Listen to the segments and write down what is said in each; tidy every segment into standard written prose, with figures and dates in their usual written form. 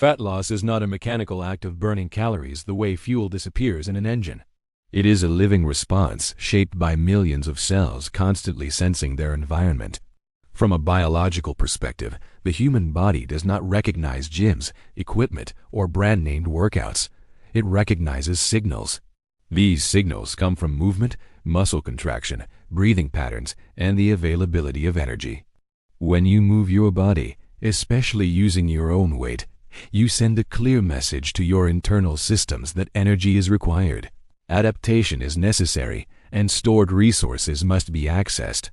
Fat loss is not a mechanical act of burning calories the way fuel disappears in an engine. It is a living response shaped by millions of cells constantly sensing their environment. From a biological perspective, the human body does not recognize gyms, equipment, or brand-named workouts. It recognizes signals. These signals come from movement, muscle contraction, breathing patterns, and the availability of energy. When you move your body, especially using your own weight, you send a clear message to your internal systems that energy is required. Adaptation is necessary, and stored resources must be accessed.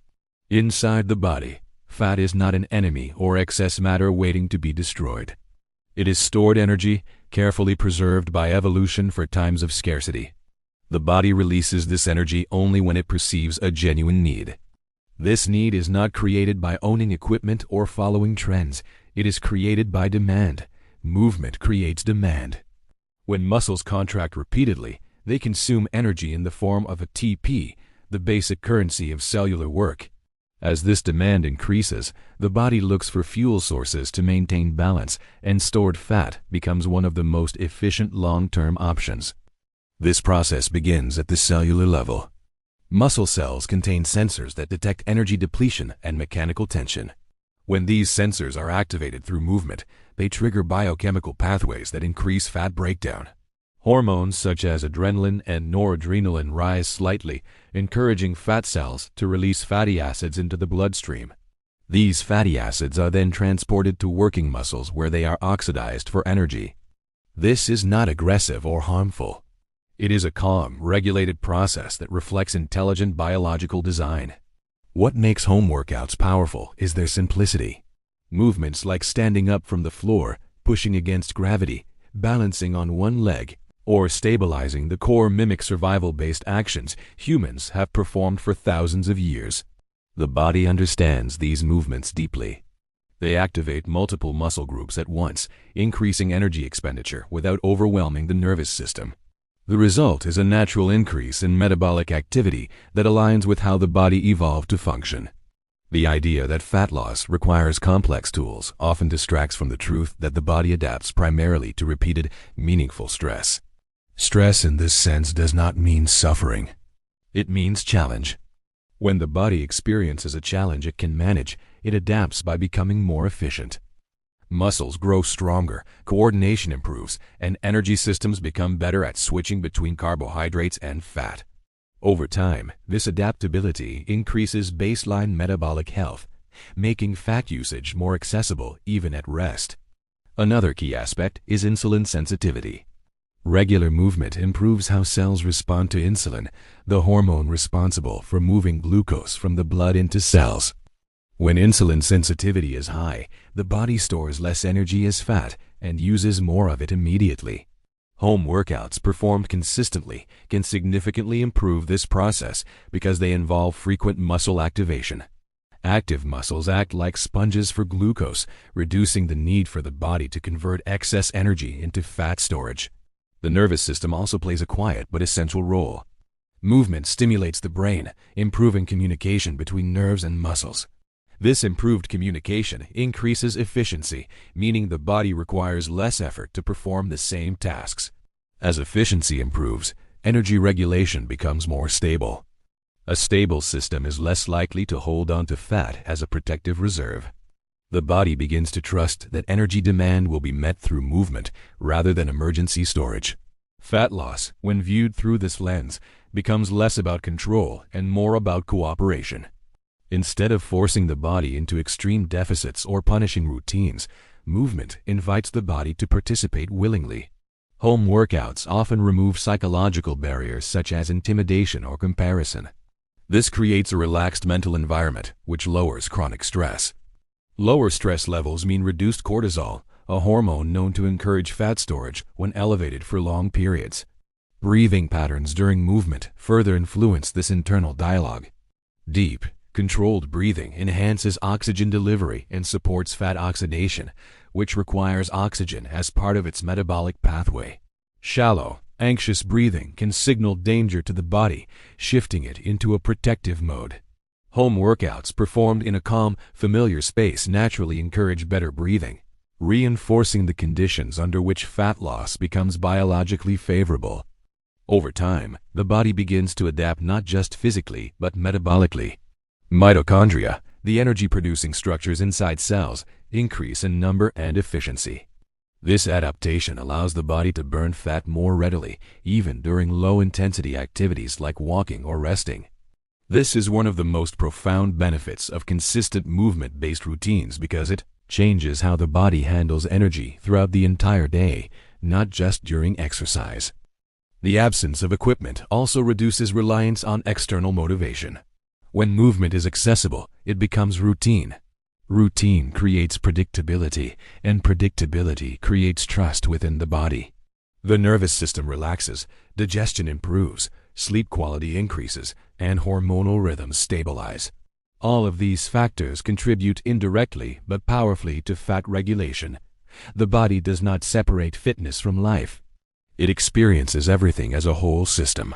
Inside the body, fat is not an enemy or excess matter waiting to be destroyed. It is stored energy, carefully preserved by evolution for times of scarcity. The body releases this energy only when it perceives a genuine need. This need is not created by owning equipment or following trends. It is created by demand. Movement creates demand. When muscles contract repeatedly, they consume energy in the form of ATP, the basic currency of cellular work. As this demand increases, the body looks for fuel sources to maintain balance, and stored fat becomes one of the most efficient long-term options. This process begins at the cellular level. Muscle cells contain sensors that detect energy depletion and mechanical tension. When these sensors are activated through movement, they trigger biochemical pathways that increase fat breakdown. Hormones such as adrenaline and noradrenaline rise slightly, encouraging fat cells to release fatty acids into the bloodstream. These fatty acids are then transported to working muscles where they are oxidized for energy. This is not aggressive or harmful. It is a calm, regulated process that reflects intelligent biological design. What makes home workouts powerful is their simplicity. Movements like standing up from the floor, pushing against gravity, balancing on one leg, or stabilizing the core mimic survival-based actions humans have performed for thousands of years. The body understands these movements deeply. They activate multiple muscle groups at once, increasing energy expenditure without overwhelming the nervous system. The result is a natural increase in metabolic activity that aligns with how the body evolved to function. The idea that fat loss requires complex tools often distracts from the truth that the body adapts primarily to repeated, meaningful stress. Stress in this sense does not mean suffering. It means challenge. When the body experiences a challenge it can manage, it adapts by becoming more efficient. Muscles grow stronger, coordination improves, and energy systems become better at switching between carbohydrates and fat. Over time, this adaptability increases baseline metabolic health, making fat usage more accessible even at rest. Another key aspect is insulin sensitivity. Regular movement improves how cells respond to insulin, the hormone responsible for moving glucose from the blood into cells. When insulin sensitivity is high, the body stores less energy as fat and uses more of it immediately. Home workouts performed consistently can significantly improve this process because they involve frequent muscle activation. Active muscles act like sponges for glucose, reducing the need for the body to convert excess energy into fat storage. The nervous system also plays a quiet but essential role. Movement stimulates the brain, improving communication between nerves and muscles. This improved communication increases efficiency, meaning the body requires less effort to perform the same tasks. As efficiency improves, energy regulation becomes more stable. A stable system is less likely to hold on to fat as a protective reserve. The body begins to trust that energy demand will be met through movement rather than emergency storage. Fat loss, when viewed through this lens, becomes less about control and more about cooperation. Instead of forcing the body into extreme deficits or punishing routines, movement invites the body to participate willingly. Home workouts often remove psychological barriers such as intimidation or comparison. This creates a relaxed mental environment, which lowers chronic stress. Lower stress levels mean reduced cortisol, a hormone known to encourage fat storage when elevated for long periods. Breathing patterns during movement further influence this internal dialogue. Deep, controlled breathing enhances oxygen delivery and supports fat oxidation, which requires oxygen as part of its metabolic pathway. Shallow, anxious breathing can signal danger to the body, shifting it into a protective mode. Home workouts performed in a calm, familiar space naturally encourage better breathing. reinforcing the conditions under which fat loss becomes biologically favorable. Over time, the body begins to adapt not just physically but metabolically. Mitochondria, the energy-producing structures inside cells, increase in number and efficiency. This adaptation allows the body to burn fat more readily, even during low-intensity activities like walking or resting. This is one of the most profound benefits of consistent movement-based routines because it changes how the body handles energy throughout the entire day, not just during exercise. The absence of equipment also reduces reliance on external motivation. When movement is accessible, it becomes routine. Routine creates predictability, and predictability creates trust within the body. The nervous system relaxes, digestion improves, sleep quality increases, and hormonal rhythms stabilize. All of these factors contribute indirectly but powerfully to fat regulation. The body does not separate fitness from life. It experiences everything as a whole system.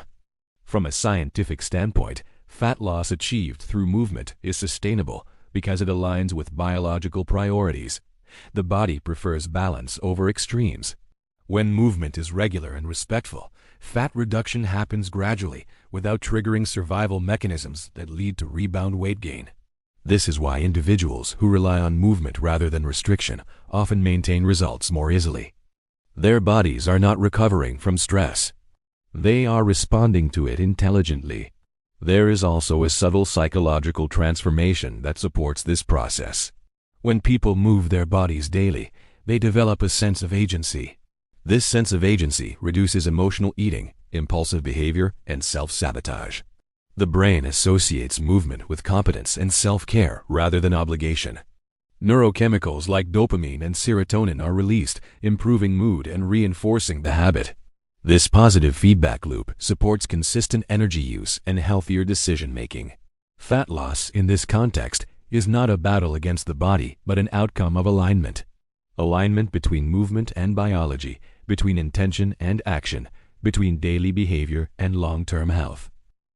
From a scientific standpoint, fat loss achieved through movement is sustainable because it aligns with biological priorities. The body prefers balance over extremes. When movement is regular and respectful, fat reduction happens gradually without triggering survival mechanisms that lead to rebound weight gain. This is why individuals who rely on movement rather than restriction often maintain results more easily. Their bodies are not recovering from stress. They are responding to it intelligently. There is also a subtle psychological transformation that supports this process. When people move their bodies daily, they develop a sense of agency. This sense of agency reduces emotional eating, impulsive behavior, and self-sabotage. The brain associates movement with competence and self-care rather than obligation. Neurochemicals like dopamine and serotonin are released, improving mood and reinforcing the habit. This positive feedback loop supports consistent energy use and healthier decision-making. Fat loss, in this context, is not a battle against the body, but an outcome of alignment. Alignment between movement and biology, between intention and action, between daily behavior and long-term health.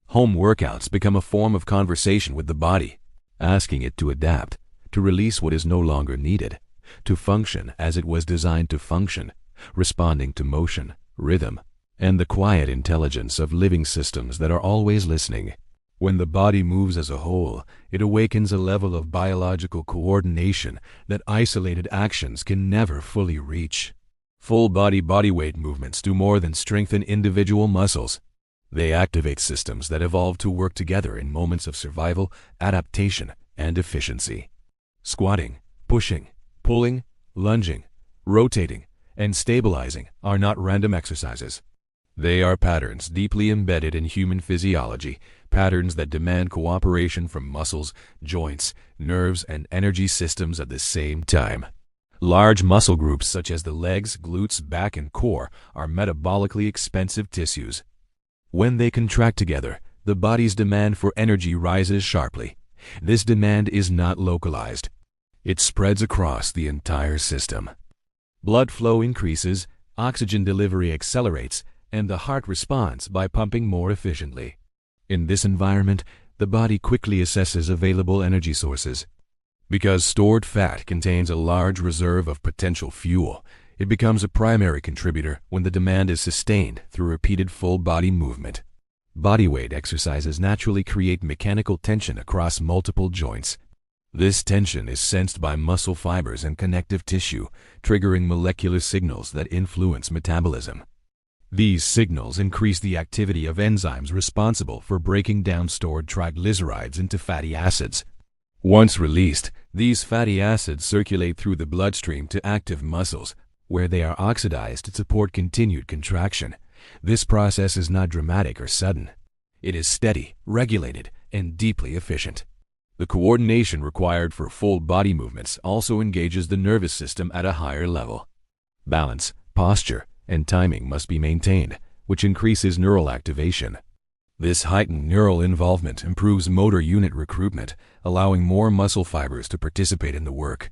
Home workouts become a form of conversation with the body, asking it to adapt, to release what is no longer needed, to function as it was designed to function, responding to motion, rhythm, and the quiet intelligence of living systems that are always listening. When the body moves as a whole, it awakens a level of biological coordination that isolated actions can never fully reach. Full body bodyweight movements do more than strengthen individual muscles. They activate systems that evolve to work together in moments of survival, adaptation, and efficiency. Squatting, pushing, pulling, lunging, rotating, and stabilizing are not random exercises. They are patterns deeply embedded in human physiology, patterns that demand cooperation from muscles, joints, nerves, and energy systems at the same time. Large muscle groups such as the legs, glutes, back, and core are metabolically expensive tissues. When they contract together, the body's demand for energy rises sharply. This demand is not localized. It spreads across the entire system. Blood flow increases, oxygen delivery accelerates, and the heart responds by pumping more efficiently. In this environment, the body quickly assesses available energy sources. Because stored fat contains a large reserve of potential fuel, it becomes a primary contributor when the demand is sustained through repeated full-body movement. Bodyweight exercises naturally create mechanical tension across multiple joints. This tension is sensed by muscle fibers and connective tissue, triggering molecular signals that influence metabolism. These signals increase the activity of enzymes responsible for breaking down stored triglycerides into fatty acids. Once released, these fatty acids circulate through the bloodstream to active muscles, where they are oxidized to support continued contraction. This process is not dramatic or sudden. It is steady, regulated, and deeply efficient. The coordination required for full body movements also engages the nervous system at a higher level. Balance, posture, and timing must be maintained, which increases neural activation. This heightened neural involvement improves motor unit recruitment, allowing more muscle fibers to participate in the work.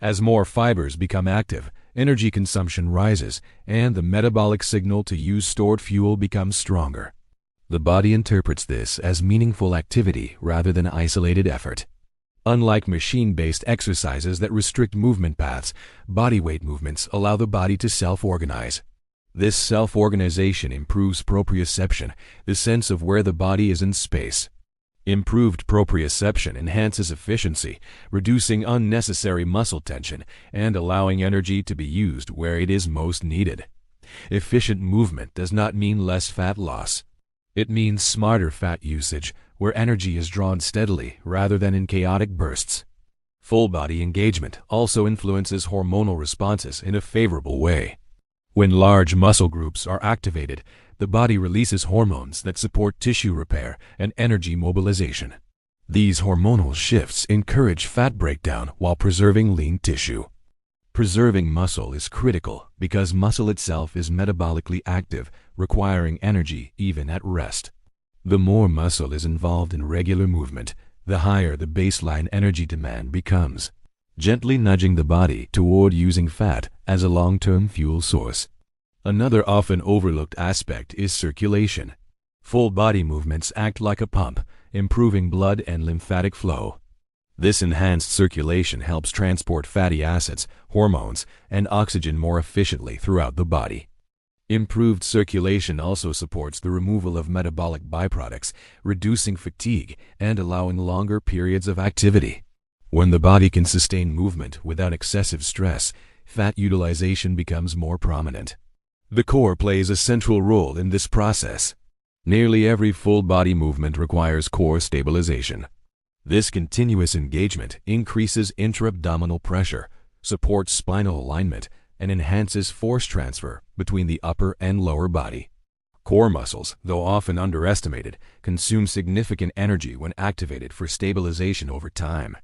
As more fibers become active, energy consumption rises, and the metabolic signal to use stored fuel becomes stronger. The body interprets this as meaningful activity rather than isolated effort. Unlike machine-based exercises that restrict movement paths, bodyweight movements allow the body to self-organize. This self-organization improves proprioception, the sense of where the body is in space. Improved proprioception enhances efficiency, reducing unnecessary muscle tension and allowing energy to be used where it is most needed. Efficient movement does not mean less fat loss. It means smarter fat usage, where energy is drawn steadily rather than in chaotic bursts. Full body engagement also influences hormonal responses in a favorable way. When large muscle groups are activated, the body releases hormones that support tissue repair and energy mobilization. These hormonal shifts encourage fat breakdown while preserving lean tissue. Preserving muscle is critical because muscle itself is metabolically active, requiring energy even at rest. The more muscle is involved in regular movement, the higher the baseline energy demand becomes, gently nudging the body toward using fat as a long-term fuel source. Another often overlooked aspect is circulation. Full body movements act like a pump, improving blood and lymphatic flow. This enhanced circulation helps transport fatty acids, hormones, and oxygen more efficiently throughout the body. Improved circulation also supports the removal of metabolic byproducts, reducing fatigue and allowing longer periods of activity. When the body can sustain movement without excessive stress, fat utilization becomes more prominent. The core plays a central role in this process. Nearly every full body movement requires core stabilization. This continuous engagement increases intra-abdominal pressure, supports spinal alignment, and enhances force transfer between the upper and lower body. Core muscles, though often underestimated, consume significant energy when activated for stabilization over time.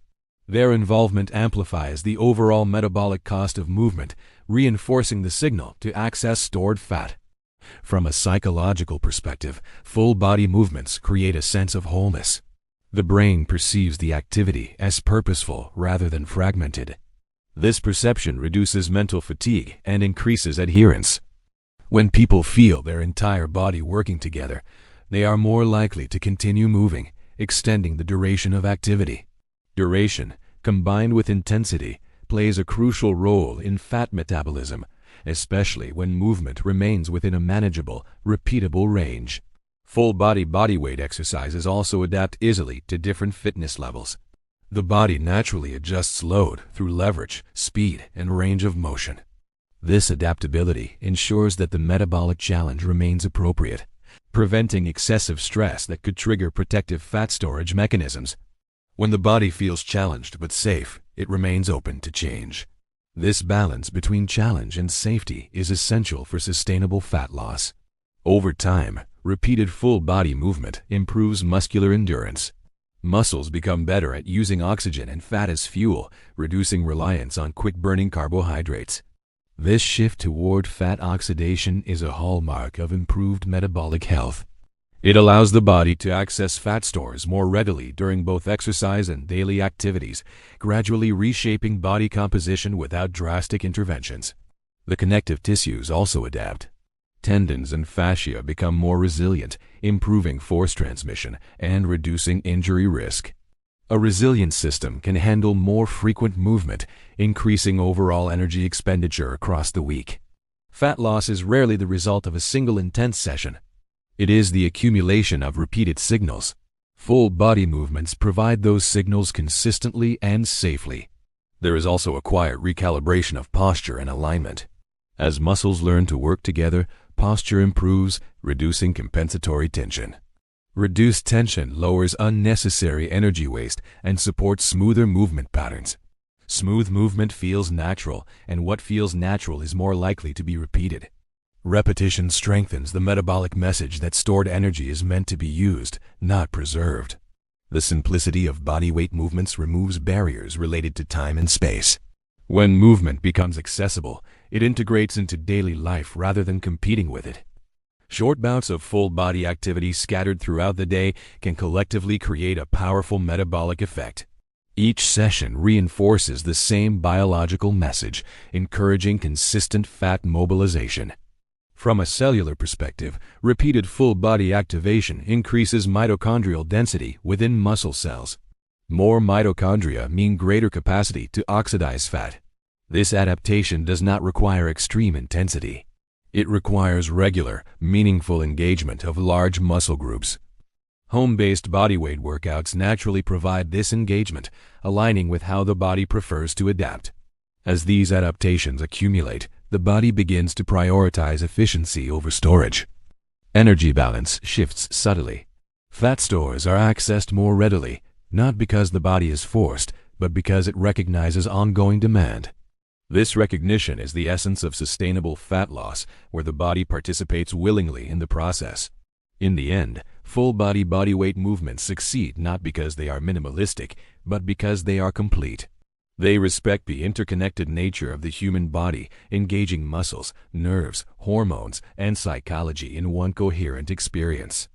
Their involvement amplifies the overall metabolic cost of movement, reinforcing the signal to access stored fat. From a psychological perspective, full body movements create a sense of wholeness. The brain perceives the activity as purposeful rather than fragmented. This perception reduces mental fatigue and increases adherence. When people feel their entire body working together, they are more likely to continue moving, extending the duration of activity. Duration, combined with intensity, plays a crucial role in fat metabolism, especially when movement remains within a manageable, repeatable range. Full body bodyweight exercises also adapt easily to different fitness levels. The body naturally adjusts load through leverage, speed, and range of motion. This adaptability ensures that the metabolic challenge remains appropriate, preventing excessive stress that could trigger protective fat storage mechanisms. When the body feels challenged but safe, it remains open to change. This balance between challenge and safety is essential for sustainable fat loss. Over time, repeated full body movement improves muscular endurance. Muscles become better at using oxygen and fat as fuel, reducing reliance on quick-burning carbohydrates. This shift toward fat oxidation is a hallmark of improved metabolic health. It allows the body to access fat stores more readily during both exercise and daily activities, gradually reshaping body composition without drastic interventions. The connective tissues also adapt. Tendons and fascia become more resilient, improving force transmission and reducing injury risk. A resilient system can handle more frequent movement, increasing overall energy expenditure across the week. Fat loss is rarely the result of a single intense session. It is the accumulation of repeated signals. Full body movements provide those signals consistently and safely. There is also a quiet recalibration of posture and alignment. As muscles learn to work together, posture improves, reducing compensatory tension. Reduced tension lowers unnecessary energy waste and supports smoother movement patterns. Smooth movement feels natural, and what feels natural is more likely to be repeated. Repetition strengthens the metabolic message that stored energy is meant to be used, not preserved. The simplicity of bodyweight movements removes barriers related to time and space. When movement becomes accessible, it integrates into daily life rather than competing with it. Short bouts of full body activity scattered throughout the day can collectively create a powerful metabolic effect. Each session reinforces the same biological message, encouraging consistent fat mobilization. From a cellular perspective, repeated full body activation increases mitochondrial density within muscle cells. More mitochondria mean greater capacity to oxidize fat. This adaptation does not require extreme intensity. It requires regular, meaningful engagement of large muscle groups. Home-based bodyweight workouts naturally provide this engagement, aligning with how the body prefers to adapt. As these adaptations accumulate, the body begins to prioritize efficiency over storage. Energy balance shifts subtly. Fat stores are accessed more readily, not because the body is forced, but because it recognizes ongoing demand. This recognition is the essence of sustainable fat loss, where the body participates willingly in the process. In the end, full-body bodyweight movements succeed not because they are minimalistic, but because they are complete. They respect the interconnected nature of the human body, engaging muscles, nerves, hormones, and psychology in one coherent experience.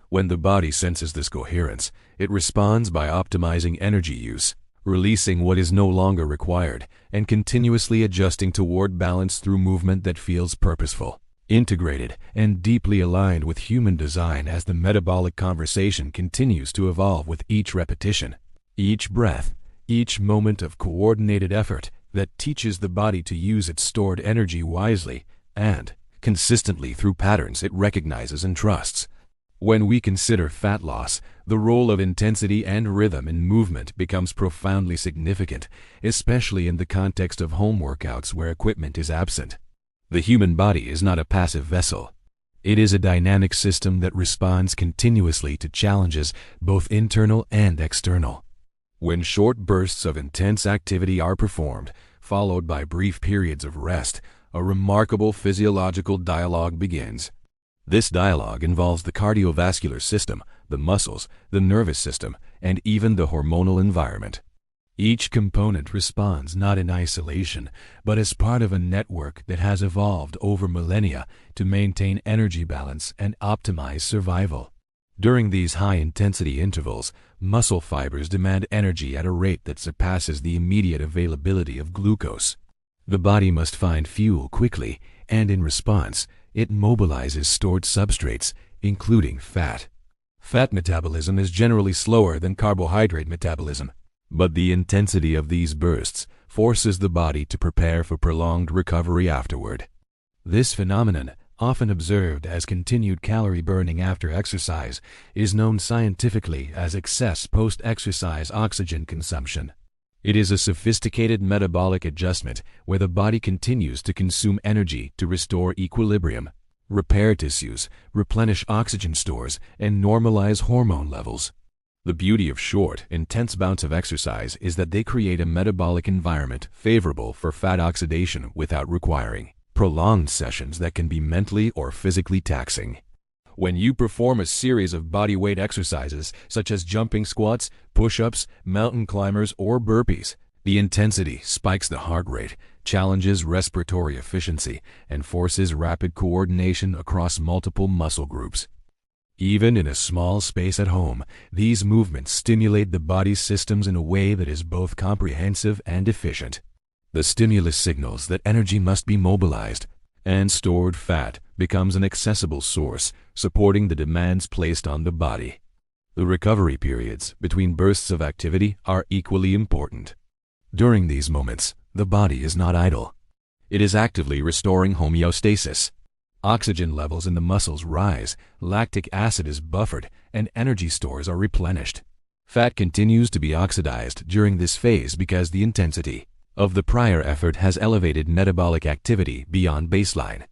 When the body senses this coherence, it responds by optimizing energy use, releasing what is no longer required, and continuously adjusting toward balance through movement that feels purposeful, integrated, and deeply aligned with human design. As the metabolic conversation continues to evolve with each repetition, each breath, each moment of coordinated effort that teaches the body to use its stored energy wisely and consistently through patterns it recognizes and trusts. When we consider fat loss, the role of intensity and rhythm in movement becomes profoundly significant, especially in the context of home workouts where equipment is absent. The human body is not a passive vessel. It is a dynamic system that responds continuously to challenges, both internal and external. When short bursts of intense activity are performed, followed by brief periods of rest, a remarkable physiological dialogue begins. This dialogue involves the cardiovascular system, the muscles, the nervous system, and even the hormonal environment. Each component responds not in isolation, but as part of a network that has evolved over millennia to maintain energy balance and optimize survival. During these high-intensity intervals, muscle fibers demand energy at a rate that surpasses the immediate availability of glucose. The body must find fuel quickly, and in response, it mobilizes stored substrates, including fat. Fat metabolism is generally slower than carbohydrate metabolism, but the intensity of these bursts forces the body to prepare for prolonged recovery afterward. This phenomenon, often observed as continued calorie burning after exercise, is known scientifically as excess post-exercise oxygen consumption. It is a sophisticated metabolic adjustment where the body continues to consume energy to restore equilibrium, repair tissues, replenish oxygen stores, and normalize hormone levels. The beauty of short, intense bouts of exercise is that they create a metabolic environment favorable for fat oxidation without requiring prolonged sessions that can be mentally or physically taxing. When you perform a series of body weight exercises, such as jumping squats, push-ups, mountain climbers, or burpees, the intensity spikes the heart rate, challenges respiratory efficiency, and forces rapid coordination across multiple muscle groups. Even in a small space at home, these movements stimulate the body's systems in a way that is both comprehensive and efficient. The stimulus signals that energy must be mobilized, and stored fat becomes an accessible source, supporting the demands placed on the body. The recovery periods between bursts of activity are equally important. During these moments, the body is not idle. It is actively restoring homeostasis. Oxygen levels in the muscles rise, lactic acid is buffered, and energy stores are replenished. Fat continues to be oxidized during this phase because the intensity of the prior effort has elevated metabolic activity beyond baseline.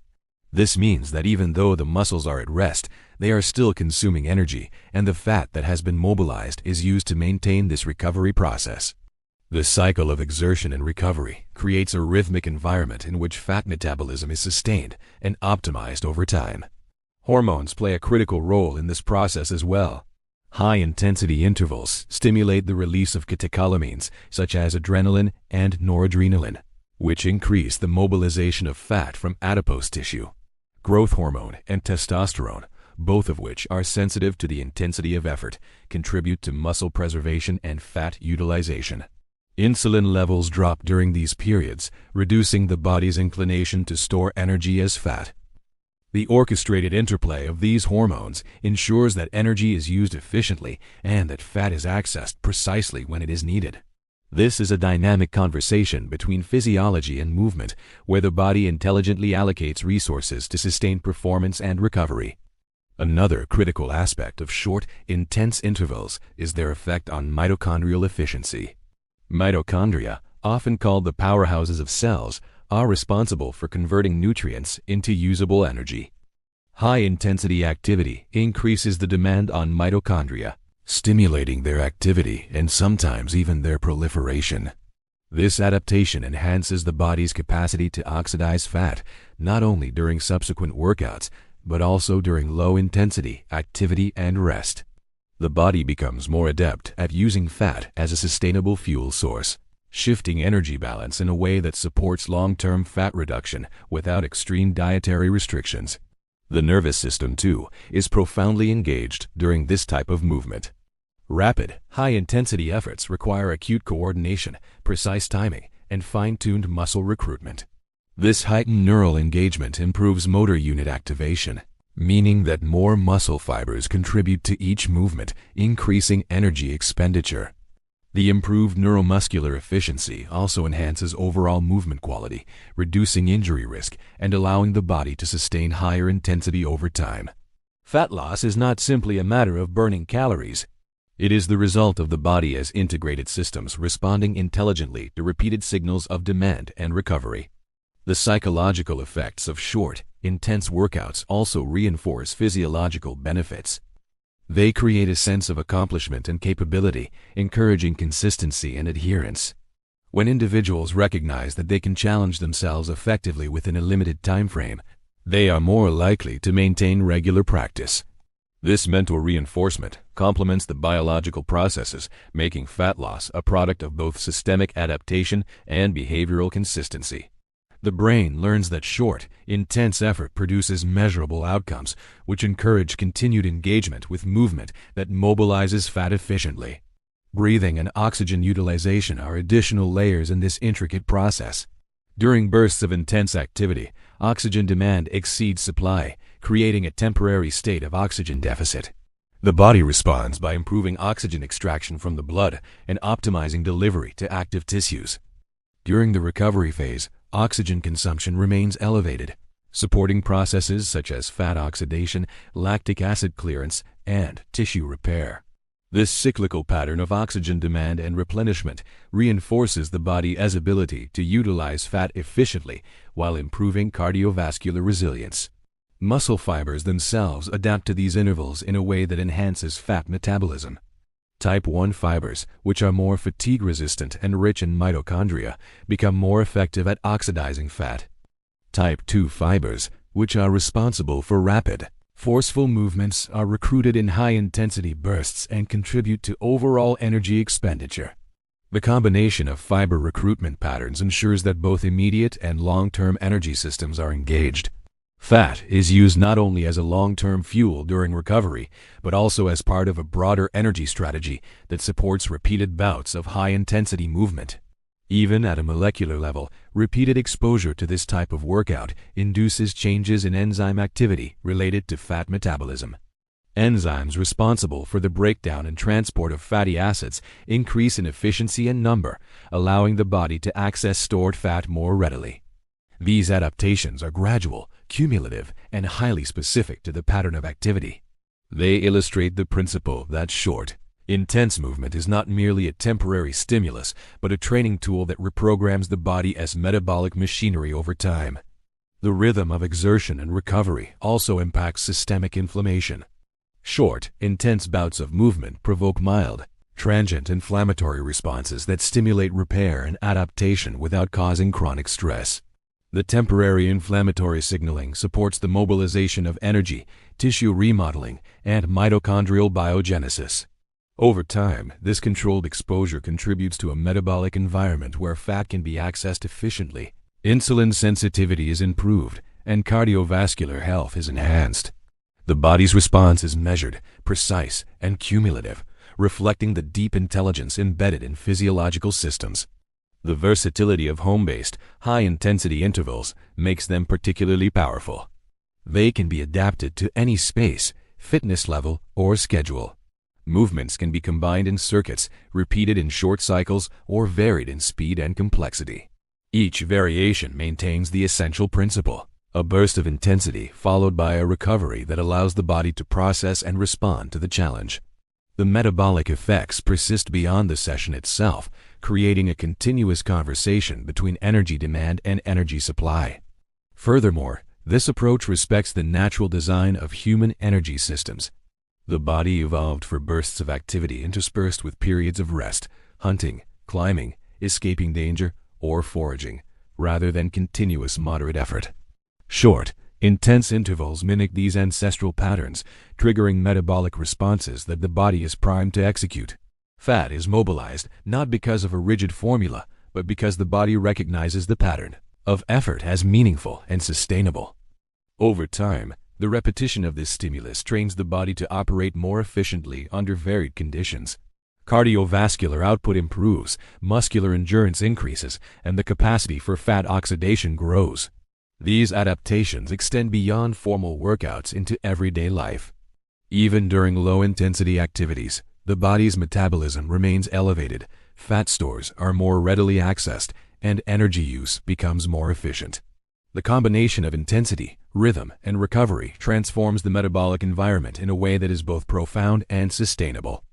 This means that even though the muscles are at rest, they are still consuming energy, and the fat that has been mobilized is used to maintain this recovery process. The cycle of exertion and recovery creates a rhythmic environment in which fat metabolism is sustained and optimized over time. Hormones play a critical role in this process as well. High-intensity intervals stimulate the release of catecholamines, such as adrenaline and noradrenaline, which increase the mobilization of fat from adipose tissue. Growth hormone and testosterone, both of which are sensitive to the intensity of effort, contribute to muscle preservation and fat utilization. Insulin levels drop during these periods, reducing the body's inclination to store energy as fat. The orchestrated interplay of these hormones ensures that energy is used efficiently and that fat is accessed precisely when it is needed. This is a dynamic conversation between physiology and movement, where the body intelligently allocates resources to sustain performance and recovery. Another critical aspect of short, intense intervals is their effect on mitochondrial efficiency. Mitochondria, often called the powerhouses of cells, are responsible for converting nutrients into usable energy. High-intensity activity increases the demand on mitochondria, stimulating their activity and sometimes even their proliferation. This adaptation enhances the body's capacity to oxidize fat, not only during subsequent workouts, but also during low-intensity activity and rest. The body becomes more adept at using fat as a sustainable fuel source, shifting energy balance in a way that supports long-term fat reduction without extreme dietary restrictions. The nervous system, too, is profoundly engaged during this type of movement. Rapid, high-intensity efforts require acute coordination, precise timing, and fine-tuned muscle recruitment. This heightened neural engagement improves motor unit activation, meaning that more muscle fibers contribute to each movement, increasing energy expenditure. The improved neuromuscular efficiency also enhances overall movement quality, reducing injury risk and allowing the body to sustain higher intensity over time. Fat loss is not simply a matter of burning calories. It is the result of the body as integrated systems responding intelligently to repeated signals of demand and recovery. The psychological effects of short, intense workouts also reinforce physiological benefits. They create a sense of accomplishment and capability, encouraging consistency and adherence. When individuals recognize that they can challenge themselves effectively within a limited time frame, they are more likely to maintain regular practice. This mental reinforcement complements the biological processes, making fat loss a product of both systemic adaptation and behavioral consistency. The brain learns that short, intense effort produces measurable outcomes, which encourage continued engagement with movement that mobilizes fat efficiently. Breathing and oxygen utilization are additional layers in this intricate process. During bursts of intense activity, oxygen demand exceeds supply, creating a temporary state of oxygen deficit. The body responds by improving oxygen extraction from the blood and optimizing delivery to active tissues. During the recovery phase, oxygen consumption remains elevated, supporting processes such as fat oxidation, lactic acid clearance, and tissue repair. This cyclical pattern of oxygen demand and replenishment reinforces the body's ability to utilize fat efficiently while improving cardiovascular resilience. Muscle fibers themselves adapt to these intervals in a way that enhances fat metabolism. Type 1 fibers, which are more fatigue-resistant and rich in mitochondria, become more effective at oxidizing fat. Type 2 fibers, which are responsible for rapid, forceful movements, are recruited in high-intensity bursts and contribute to overall energy expenditure. The combination of fiber recruitment patterns ensures that both immediate and long-term energy systems are engaged. Fat is used not only as a long-term fuel during recovery, but also as part of a broader energy strategy that supports repeated bouts of high-intensity movement. Even at a molecular level, repeated exposure to this type of workout induces changes in enzyme activity related to fat metabolism. Enzymes responsible for the breakdown and transport of fatty acids increase in efficiency and number, allowing the body to access stored fat more readily. These adaptations are gradual, cumulative, and highly specific to the pattern of activity. They illustrate the principle that short, intense movement is not merely a temporary stimulus, but a training tool that reprograms the body as metabolic machinery over time. The rhythm of exertion and recovery also impacts systemic inflammation. Short, intense bouts of movement provoke mild, transient inflammatory responses that stimulate repair and adaptation without causing chronic stress. The temporary inflammatory signaling supports the mobilization of energy, tissue remodeling, and mitochondrial biogenesis. Over time, this controlled exposure contributes to a metabolic environment where fat can be accessed efficiently, insulin sensitivity is improved, and cardiovascular health is enhanced. The body's response is measured, precise, and cumulative, reflecting the deep intelligence embedded in physiological systems. The versatility of home-based, high-intensity intervals makes them particularly powerful. They can be adapted to any space, fitness level, or schedule. Movements can be combined in circuits, repeated in short cycles, or varied in speed and complexity. Each variation maintains the essential principle: a burst of intensity followed by a recovery that allows the body to process and respond to the challenge. The metabolic effects persist beyond the session itself, creating a continuous conversation between energy demand and energy supply. Furthermore, this approach respects the natural design of human energy systems. The body evolved for bursts of activity interspersed with periods of rest, hunting, climbing, escaping danger, or foraging, rather than continuous moderate effort. Short, intense intervals mimic these ancestral patterns, triggering metabolic responses that the body is primed to execute. Fat is mobilized not because of a rigid formula, but because the body recognizes the pattern of effort as meaningful and sustainable. Over time, the repetition of this stimulus trains the body to operate more efficiently under varied conditions. Cardiovascular output improves, muscular endurance increases, and the capacity for fat oxidation grows. These adaptations extend beyond formal workouts into everyday life. Even during low-intensity activities, the body's metabolism remains elevated, fat stores are more readily accessed, and energy use becomes more efficient. The combination of intensity, rhythm, and recovery transforms the metabolic environment in a way that is both profound and sustainable.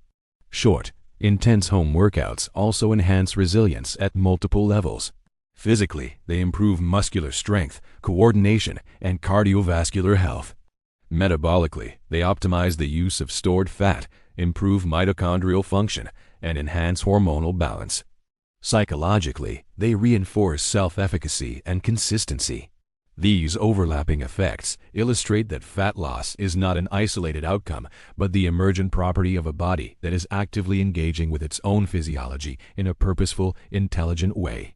Short, intense home workouts also enhance resilience at multiple levels. Physically, they improve muscular strength, coordination, and cardiovascular health. Metabolically, they optimize the use of stored fat, improve mitochondrial function, and enhance hormonal balance. Psychologically, they reinforce self-efficacy and consistency. These overlapping effects illustrate that fat loss is not an isolated outcome, but the emergent property of a body that is actively engaging with its own physiology in a purposeful, intelligent way.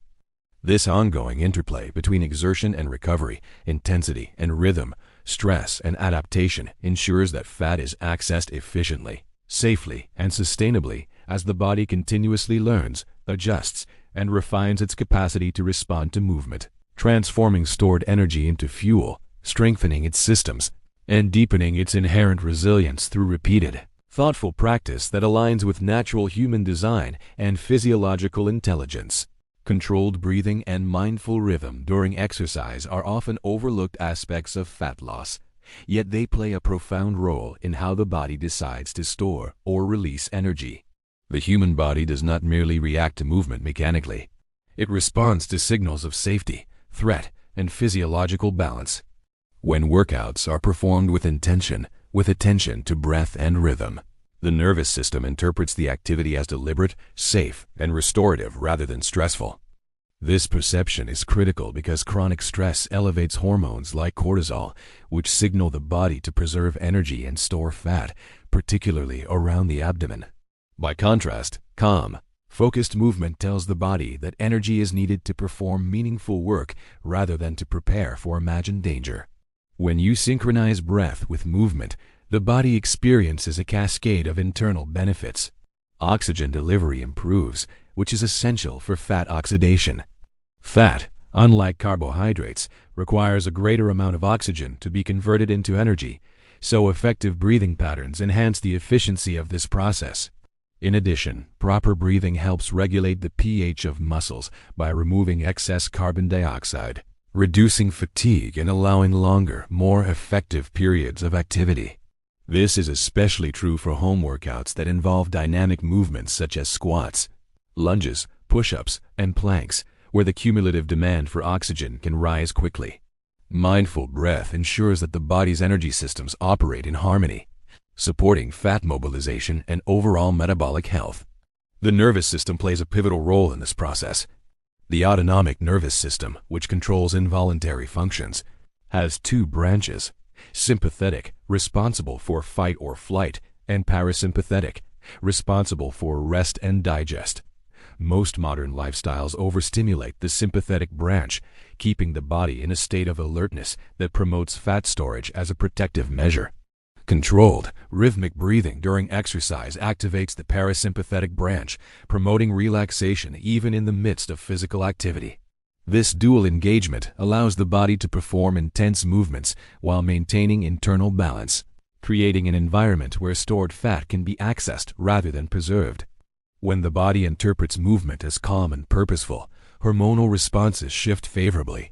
This ongoing interplay between exertion and recovery, intensity and rhythm, stress and adaptation ensures that fat is accessed efficiently, safely, and sustainably as the body continuously learns, adjusts, and refines its capacity to respond to movement, transforming stored energy into fuel, strengthening its systems, and deepening its inherent resilience through repeated, thoughtful practice that aligns with natural human design and physiological intelligence. Controlled breathing and mindful rhythm during exercise are often overlooked aspects of fat loss, yet they play a profound role in how the body decides to store or release energy. The human body does not merely react to movement mechanically. It responds to signals of safety, threat, and physiological balance. When workouts are performed with intention, with attention to breath and rhythm, the nervous system interprets the activity as deliberate, safe, and restorative rather than stressful. This perception is critical because chronic stress elevates hormones like cortisol, which signal the body to preserve energy and store fat, particularly around the abdomen. By contrast, calm, focused movement tells the body that energy is needed to perform meaningful work rather than to prepare for imagined danger. When you synchronize breath with movement, the body experiences a cascade of internal benefits. Oxygen delivery improves, which is essential for fat oxidation. Fat, unlike carbohydrates, requires a greater amount of oxygen to be converted into energy, so effective breathing patterns enhance the efficiency of this process. In addition, proper breathing helps regulate the pH of muscles by removing excess carbon dioxide, reducing fatigue and allowing longer, more effective periods of activity. This is especially true for home workouts that involve dynamic movements such as squats, lunges, push-ups, and planks, where the cumulative demand for oxygen can rise quickly. Mindful breath ensures that the body's energy systems operate in harmony, supporting fat mobilization and overall metabolic health. The nervous system plays a pivotal role in this process. The autonomic nervous system, which controls involuntary functions, has two branches: sympathetic, responsible for fight or flight, and parasympathetic, responsible for rest and digest. Most modern lifestyles overstimulate the sympathetic branch, keeping the body in a state of alertness that promotes fat storage as a protective measure. Controlled, rhythmic breathing during exercise activates the parasympathetic branch, promoting relaxation even in the midst of physical activity. This dual engagement allows the body to perform intense movements while maintaining internal balance, creating an environment where stored fat can be accessed rather than preserved. When the body interprets movement as calm and purposeful, hormonal responses shift favorably.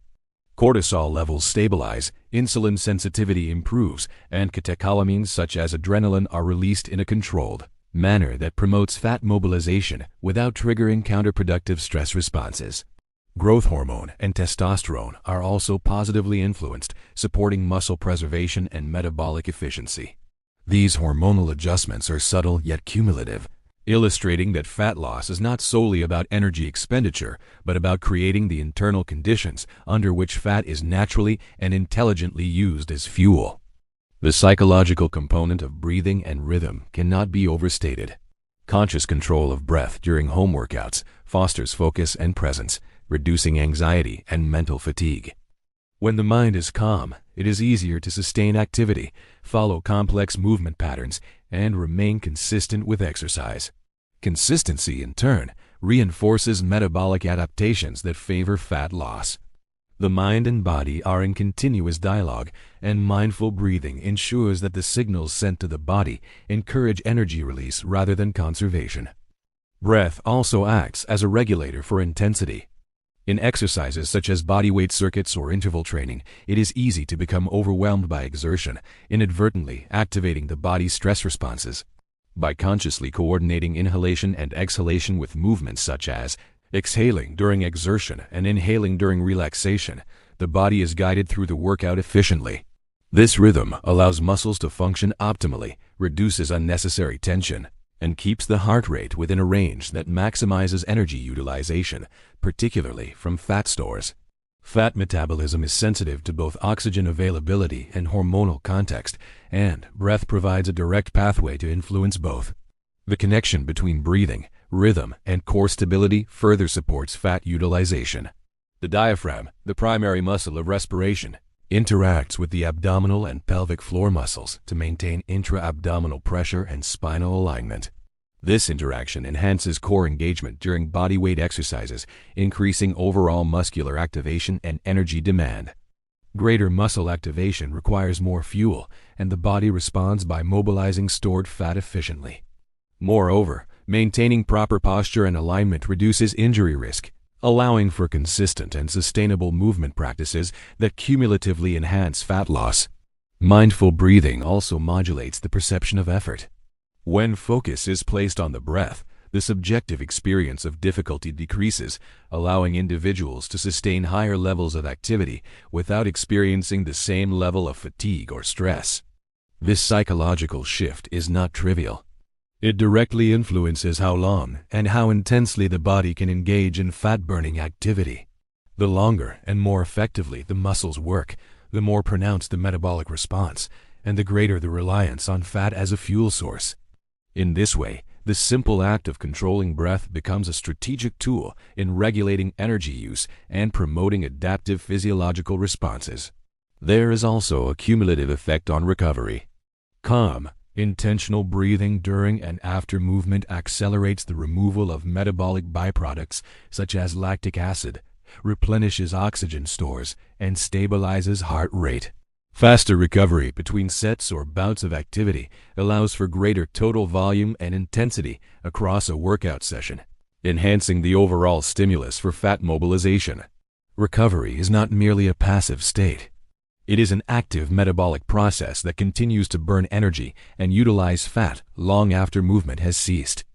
Cortisol levels stabilize, insulin sensitivity improves, and catecholamines such as adrenaline are released in a controlled manner that promotes fat mobilization without triggering counterproductive stress responses. Growth hormone and testosterone are also positively influenced, supporting muscle preservation and metabolic efficiency. These hormonal adjustments are subtle yet cumulative, illustrating that fat loss is not solely about energy expenditure, but about creating the internal conditions under which fat is naturally and intelligently used as fuel. The psychological component of breathing and rhythm cannot be overstated. Conscious control of breath during home workouts fosters focus and presence, reducing anxiety and mental fatigue. When the mind is calm, it is easier to sustain activity, follow complex movement patterns, and remain consistent with exercise. Consistency, in turn, reinforces metabolic adaptations that favor fat loss. The mind and body are in continuous dialogue, and mindful breathing ensures that the signals sent to the body encourage energy release rather than conservation. Breath also acts as a regulator for intensity. In exercises such as bodyweight circuits or interval training, it is easy to become overwhelmed by exertion, inadvertently activating the body's stress responses. By consciously coordinating inhalation and exhalation with movements such as exhaling during exertion and inhaling during relaxation, the body is guided through the workout efficiently. This rhythm allows muscles to function optimally, reduces unnecessary tension, and keeps the heart rate within a range that maximizes energy utilization, particularly from fat stores. Fat metabolism is sensitive to both oxygen availability and hormonal context, and breath provides a direct pathway to influence both. The connection between breathing, rhythm, and core stability further supports fat utilization. The diaphragm, the primary muscle of respiration, interacts with the abdominal and pelvic floor muscles to maintain intra-abdominal pressure and spinal alignment. This interaction enhances core engagement during bodyweight exercises, increasing overall muscular activation and energy demand. Greater muscle activation requires more fuel, and the body responds by mobilizing stored fat efficiently. Moreover, maintaining proper posture and alignment reduces injury risk, allowing for consistent and sustainable movement practices that cumulatively enhance fat loss. Mindful breathing also modulates the perception of effort. When focus is placed on the breath, the subjective experience of difficulty decreases, allowing individuals to sustain higher levels of activity without experiencing the same level of fatigue or stress. This psychological shift is not trivial. It directly influences how long and how intensely the body can engage in fat-burning activity. The longer and more effectively the muscles work, the more pronounced the metabolic response, and the greater the reliance on fat as a fuel source. In this way, the simple act of controlling breath becomes a strategic tool in regulating energy use and promoting adaptive physiological responses. There is also a cumulative effect on recovery. Calm, intentional breathing during and after movement accelerates the removal of metabolic byproducts such as lactic acid, replenishes oxygen stores, and stabilizes heart rate. Faster recovery between sets or bouts of activity allows for greater total volume and intensity across a workout session, enhancing the overall stimulus for fat mobilization. Recovery is not merely a passive state. It is an active metabolic process that continues to burn energy and utilize fat long after movement has ceased.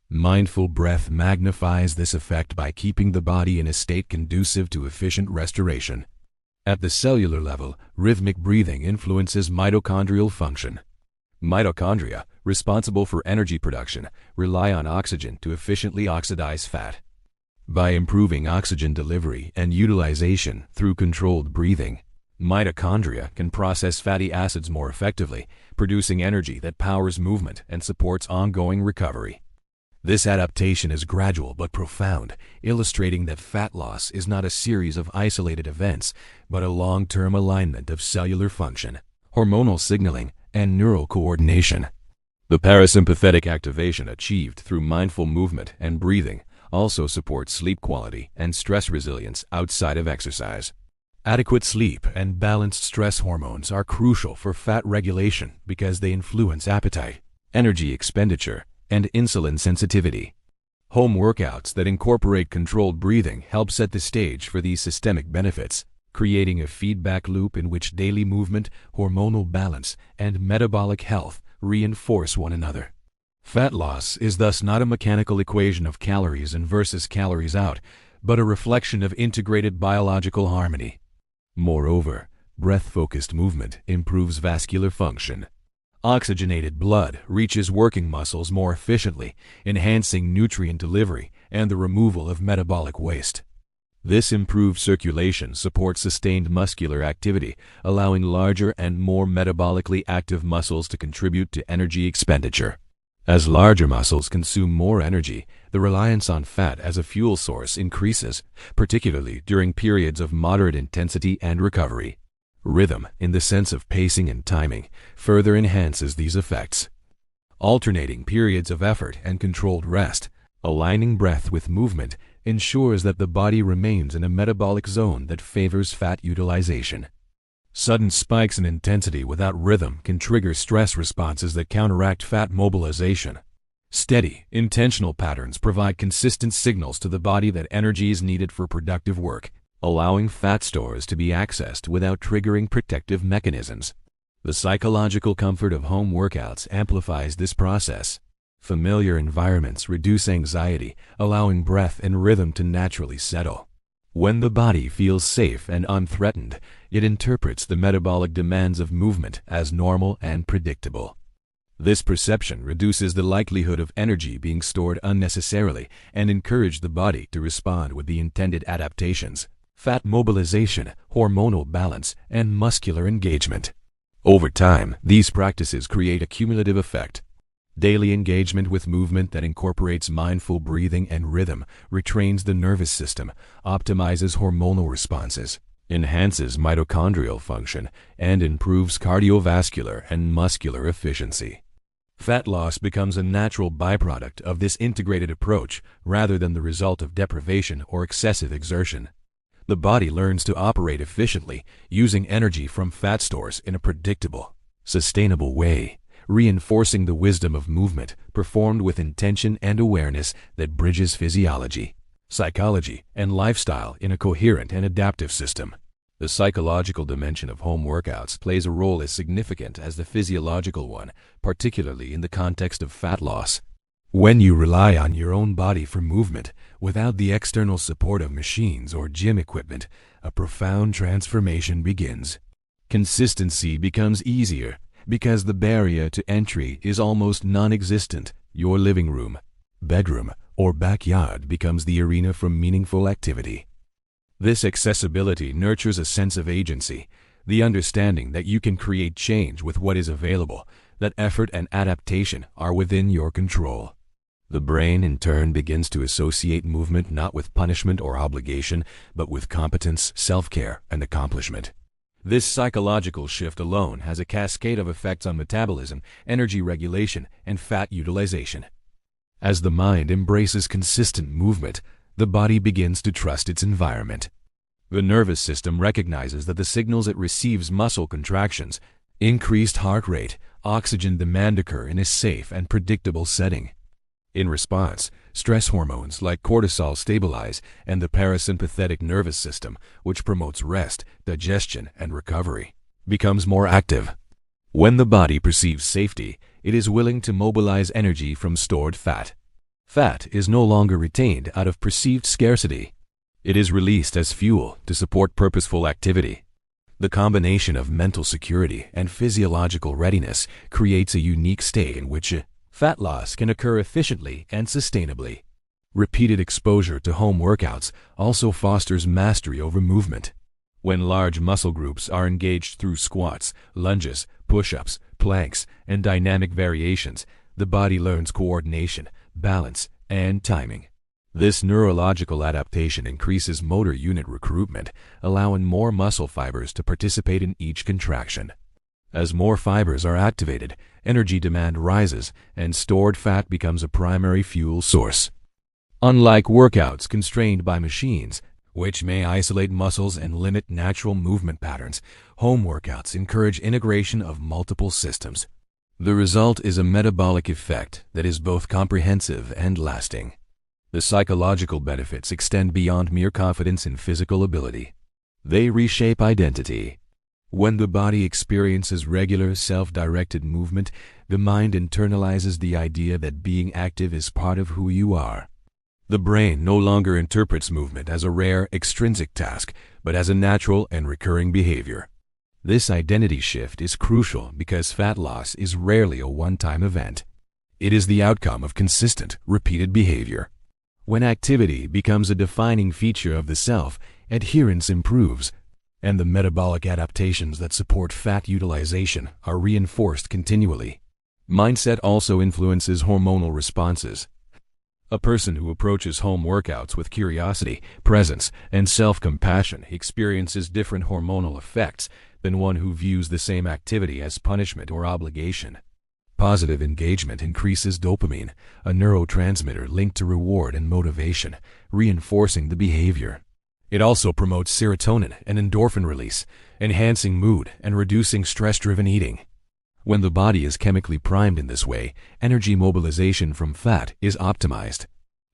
Mindful breath magnifies this effect by keeping the body in a state conducive to efficient restoration. At the cellular level, rhythmic breathing influences mitochondrial function. Mitochondria, responsible for energy production, rely on oxygen to efficiently oxidize fat. By improving oxygen delivery and utilization through controlled breathing, mitochondria can process fatty acids more effectively, producing energy that powers movement and supports ongoing recovery. This adaptation is gradual but profound, illustrating that fat loss is not a series of isolated events, but a long-term alignment of cellular function, hormonal signaling, and neural coordination. The parasympathetic activation achieved through mindful movement and breathing also supports sleep quality and stress resilience outside of exercise. Adequate sleep and balanced stress hormones are crucial for fat regulation because they influence appetite, energy expenditure, and insulin sensitivity. Home workouts that incorporate controlled breathing help set the stage for these systemic benefits, creating a feedback loop in which daily movement, hormonal balance, and metabolic health reinforce one another. Fat loss is thus not a mechanical equation of calories in versus calories out, but a reflection of integrated biological harmony. Moreover, breath-focused movement improves vascular function. Oxygenated blood reaches working muscles more efficiently, enhancing nutrient delivery and the removal of metabolic waste. This improved circulation supports sustained muscular activity, allowing larger and more metabolically active muscles to contribute to energy expenditure. As larger muscles consume more energy, the reliance on fat as a fuel source increases, particularly during periods of moderate intensity and recovery. Rhythm, in the sense of pacing and timing, further enhances these effects. Alternating periods of effort and controlled rest, aligning breath with movement, ensures that the body remains in a metabolic zone that favors fat utilization. Sudden spikes in intensity without rhythm can trigger stress responses that counteract fat mobilization. Steady, intentional patterns provide consistent signals to the body that energy is needed for productive work, allowing fat stores to be accessed without triggering protective mechanisms. The psychological comfort of home workouts amplifies this process. Familiar environments reduce anxiety, allowing breath and rhythm to naturally settle. When the body feels safe and unthreatened, it interprets the metabolic demands of movement as normal and predictable. This perception reduces the likelihood of energy being stored unnecessarily and encourages the body to respond with the intended adaptations: fat mobilization, hormonal balance, and muscular engagement. Over time, these practices create a cumulative effect. Daily engagement with movement that incorporates mindful breathing and rhythm retrains the nervous system, optimizes hormonal responses, enhances mitochondrial function, and improves cardiovascular and muscular efficiency. Fat loss becomes a natural byproduct of this integrated approach rather than the result of deprivation or excessive exertion. The body learns to operate efficiently, using energy from fat stores in a predictable, sustainable way, reinforcing the wisdom of movement performed with intention and awareness that bridges physiology, psychology, and lifestyle in a coherent and adaptive system. The psychological dimension of home workouts plays a role as significant as the physiological one, particularly in the context of fat loss. When you rely on your own body for movement, without the external support of machines or gym equipment, a profound transformation begins. Consistency becomes easier because the barrier to entry is almost non-existent. Your living room, bedroom, or backyard becomes the arena for meaningful activity. This accessibility nurtures a sense of agency, the understanding that you can create change with what is available, that effort and adaptation are within your control. The brain, in turn, begins to associate movement not with punishment or obligation, but with competence, self-care, and accomplishment. This psychological shift alone has a cascade of effects on metabolism, energy regulation, and fat utilization. As the mind embraces consistent movement, the body begins to trust its environment. The nervous system recognizes that the signals it receives, muscle contractions, increased heart rate, oxygen demand, occur in a safe and predictable setting. In response, stress hormones like cortisol stabilize, and the parasympathetic nervous system, which promotes rest, digestion, and recovery, becomes more active. When the body perceives safety, it is willing to mobilize energy from stored fat. Fat is no longer retained out of perceived scarcity. It is released as fuel to support purposeful activity. The combination of mental security and physiological readiness creates a unique state in which fat loss can occur efficiently and sustainably. Repeated exposure to home workouts also fosters mastery over movement. When large muscle groups are engaged through squats, lunges, push-ups, planks, and dynamic variations, the body learns coordination, balance, and timing. This neurological adaptation increases motor unit recruitment, allowing more muscle fibers to participate in each contraction. As more fibers are activated, energy demand rises, and stored fat becomes a primary fuel source. Unlike workouts constrained by machines, which may isolate muscles and limit natural movement patterns, home workouts encourage integration of multiple systems. The result is a metabolic effect that is both comprehensive and lasting. The psychological benefits extend beyond mere confidence in physical ability. They reshape identity. When the body experiences regular, self-directed movement, the mind internalizes the idea that being active is part of who you are. The brain no longer interprets movement as a rare, extrinsic task, but as a natural and recurring behavior. This identity shift is crucial because fat loss is rarely a one-time event. It is the outcome of consistent, repeated behavior. When activity becomes a defining feature of the self, adherence improves, and the metabolic adaptations that support fat utilization are reinforced continually. Mindset also influences hormonal responses. A person who approaches home workouts with curiosity, presence, and self-compassion experiences different hormonal effects than one who views the same activity as punishment or obligation. Positive engagement increases dopamine, a neurotransmitter linked to reward and motivation, reinforcing the behavior. It also promotes serotonin and endorphin release, enhancing mood and reducing stress-driven eating. When the body is chemically primed in this way, energy mobilization from fat is optimized.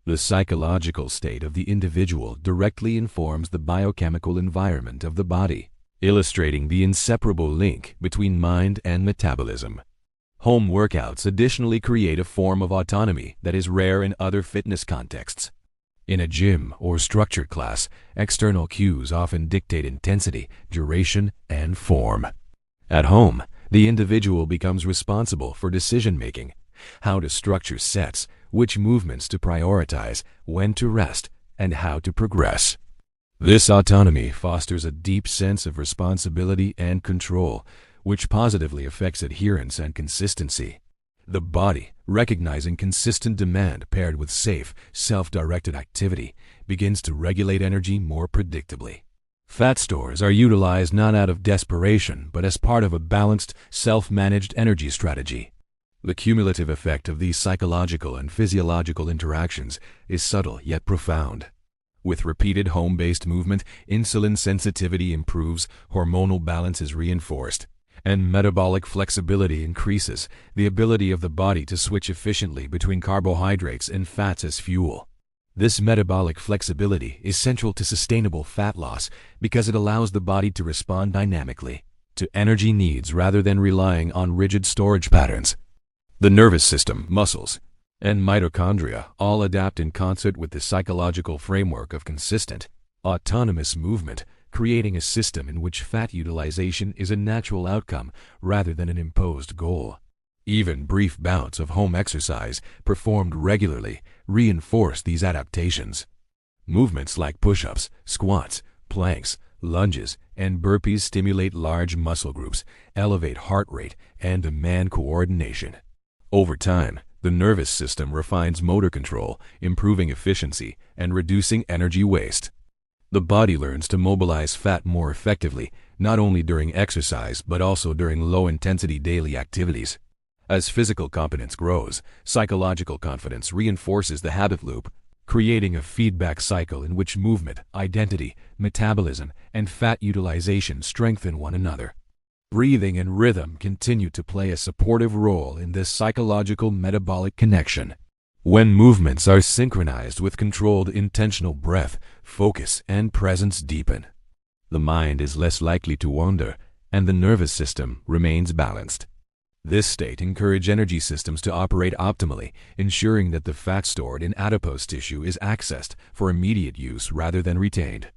The psychological state of the individual directly informs the biochemical environment of the body, illustrating the inseparable link between mind and metabolism. Home workouts additionally create a form of autonomy that is rare in other fitness contexts. In a gym or structured class, external cues often dictate intensity, duration, and form. At home, the individual becomes responsible for decision-making, how to structure sets, which movements to prioritize, when to rest, and how to progress. This autonomy fosters a deep sense of responsibility and control, which positively affects adherence and consistency. The body, recognizing consistent demand paired with safe, self-directed activity, begins to regulate energy more predictably. Fat stores are utilized not out of desperation, but as part of a balanced, self-managed energy strategy. The cumulative effect of these psychological and physiological interactions is subtle yet profound. With repeated home-based movement, insulin sensitivity improves, hormonal balance is reinforced, and metabolic flexibility increases, the ability of the body to switch efficiently between carbohydrates and fats as fuel. This metabolic flexibility is central to sustainable fat loss because it allows the body to respond dynamically to energy needs rather than relying on rigid storage patterns. The nervous system, muscles, and mitochondria all adapt in concert with the psychological framework of consistent, autonomous movement, creating a system in which fat utilization is a natural outcome rather than an imposed goal. Even brief bouts of home exercise, performed regularly, reinforce these adaptations. Movements like push-ups, squats, planks, lunges, and burpees stimulate large muscle groups, elevate heart rate, and demand coordination. Over time, the nervous system refines motor control, improving efficiency and reducing energy waste. The body learns to mobilize fat more effectively, not only during exercise but also during low-intensity daily activities. As physical competence grows, psychological confidence reinforces the habit loop, creating a feedback cycle in which movement, identity, metabolism, and fat utilization strengthen one another. Breathing and rhythm continue to play a supportive role in this psychological metabolic connection. When movements are synchronized with controlled intentional breath, focus and presence deepen. The mind is less likely to wander, and the nervous system remains balanced. This state encourages energy systems to operate optimally, ensuring that the fat stored in adipose tissue is accessed for immediate use rather than retained.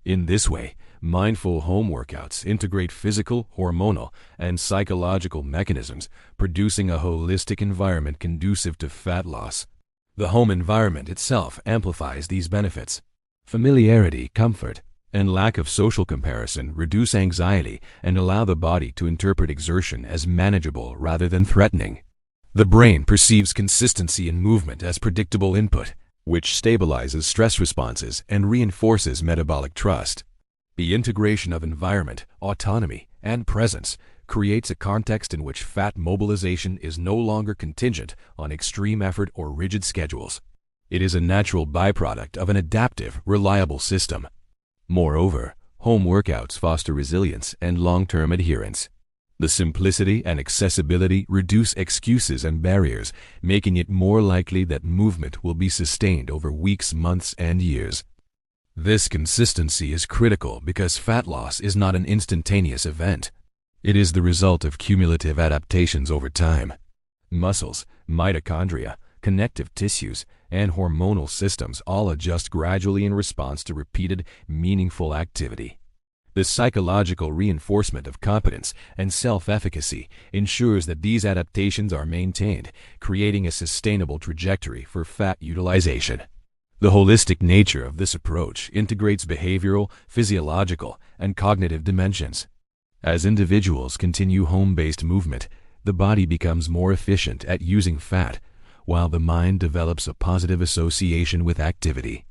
In this way, mindful home workouts integrate physical, hormonal, and psychological mechanisms, producing a holistic environment conducive to fat loss. The home environment itself amplifies these benefits. Familiarity, comfort, and lack of social comparison reduce anxiety and allow the body to interpret exertion as manageable rather than threatening. The brain perceives consistency in movement as predictable input, which stabilizes stress responses and reinforces metabolic trust. The integration of environment, autonomy, and presence creates a context in which fat mobilization is no longer contingent on extreme effort or rigid schedules. It is a natural byproduct of an adaptive, reliable system. Moreover, home workouts foster resilience and long-term adherence. The simplicity and accessibility reduce excuses and barriers, making it more likely that movement will be sustained over weeks, months, and years. This consistency is critical because fat loss is not an instantaneous event. It is the result of cumulative adaptations over time. Muscles, mitochondria, connective tissues, and hormonal systems all adjust gradually in response to repeated, meaningful activity. The psychological reinforcement of competence and self-efficacy ensures that these adaptations are maintained, creating a sustainable trajectory for fat utilization. The holistic nature of this approach integrates behavioral, physiological, and cognitive dimensions. As individuals continue home-based movement, the body becomes more efficient at using fat, while the mind develops a positive association with activity.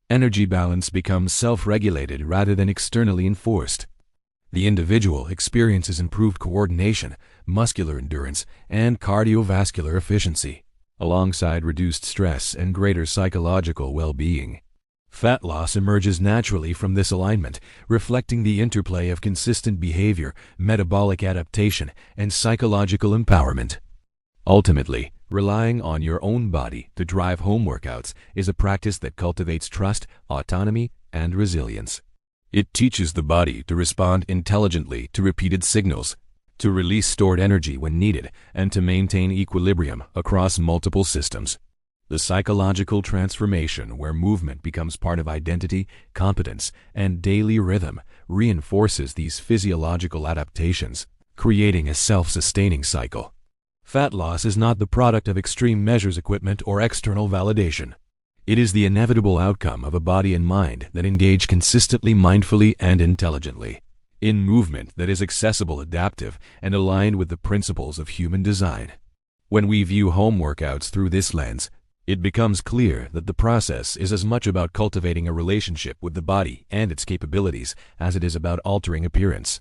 Energy balance becomes self-regulated rather than externally enforced. The individual experiences improved coordination, muscular endurance, and cardiovascular efficiency, alongside reduced stress and greater psychological well-being. Fat loss emerges naturally from this alignment, reflecting the interplay of consistent behavior, metabolic adaptation, and psychological empowerment. Ultimately, relying on your own body to drive home workouts is a practice that cultivates trust, autonomy, and resilience. It teaches the body to respond intelligently to repeated signals, to release stored energy when needed, and to maintain equilibrium across multiple systems. The psychological transformation where movement becomes part of identity, competence, and daily rhythm reinforces these physiological adaptations, creating a self-sustaining cycle. Fat loss is not the product of extreme measures equipment or external validation. It is the inevitable outcome of a body and mind that engage consistently, mindfully, and intelligently in movement that is accessible, adaptive, and aligned with the principles of human design. When we view home workouts through this lens, it becomes clear that the process is as much about cultivating a relationship with the body and its capabilities as it is about altering appearance.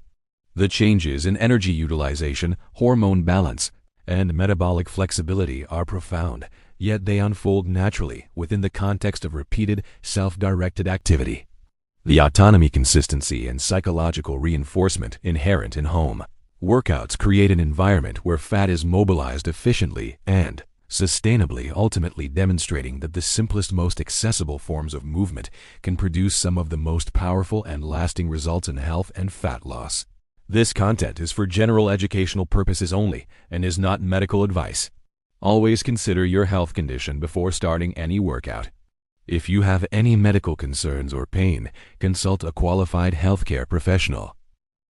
The changes in energy utilization, hormone balance, and metabolic flexibility are profound, yet they unfold naturally within the context of repeated, self-directed activity. The autonomy, consistency, and psychological reinforcement inherent in home workouts create an environment where fat is mobilized efficiently and sustainably, ultimately demonstrating that the simplest, most accessible forms of movement can produce some of the most powerful and lasting results in health and fat loss. This content is for general educational purposes only and is not medical advice. Always consider your health condition before starting any workout. If you have any medical concerns or pain, consult a qualified healthcare professional.